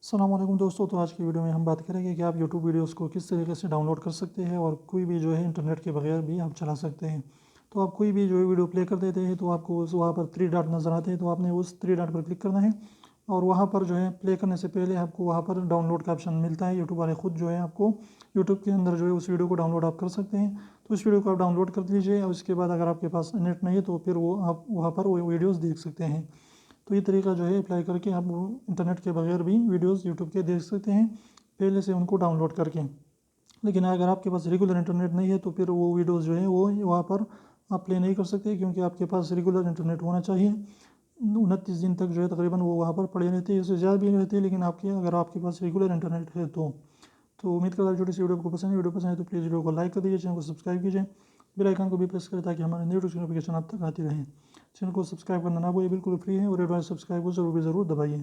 अस्सलाम वालेकुम दोस्तों। तो आज की वीडियो में हम बात करेंगे कि आप यूट्यूब वीडियोस को किस तरीके से डाउनलोड कर सकते हैं और कोई भी जो है इंटरनेट के बगैर भी आप चला सकते हैं। तो आप कोई भी जो है वीडियो प्ले कर देते हैं तो आपको उस वहाँ पर थ्री डॉट नज़र आते हैं, तो आपने उस थ्री डॉट पर क्लिक करना है और वहाँ पर जो है प्ले करने से पहले आपको वहाँ पर डाउनलोड का ऑप्शन मिलता है। यूट्यूब वाले खुद जो है आपको यूट्यूब के अंदर जो है उस वीडियो को डाउनलोड आप कर सकते हैं। तो इस वीडियो को आप डाउनलोड कर लीजिए और उसके बाद अगर आपके पास नेट नहीं है तो फिर वो आप वहाँ पर वो वीडियोज़ देख सकते हैं। तो ये तरीका जो है अप्लाई करके आप वो इंटरनेट के बगैर भी वीडियोस यूट्यूब के देख सकते हैं, पहले से उनको डाउनलोड करके। लेकिन अगर आपके पास रेगुलर इंटरनेट नहीं है तो फिर वो वीडियोस जो है वो वहाँ पर आप प्ले नहीं कर सकते, क्योंकि आपके पास रेगुलर इंटरनेट होना चाहिए। 29 दिन तक जो है तकरीबन वो वहाँ पर पड़े रहते हैं, इससे ज़्यादा भी रहते हैं, लेकिन अगर आपके पास रेगुलर इंटरनेट है तो उम्मीद करता हूँ छोटी सी वीडियो आपको पसंद है। वीडियो पसंद है तो प्लीज़ वीडियो को लाइक कर दीजिए, चैनल को सब्सक्राइब कीजिए, बेल आइकन को भी प्रेस करें ताकि हमारे न्यू नोटिफिकेशन आप तक आती रहे। चैनल को सब्सक्राइब करना ना भूलिए, बिल्कुल फ्री है और रेड वाले सब्सक्राइब को ज़रूर दबाइए।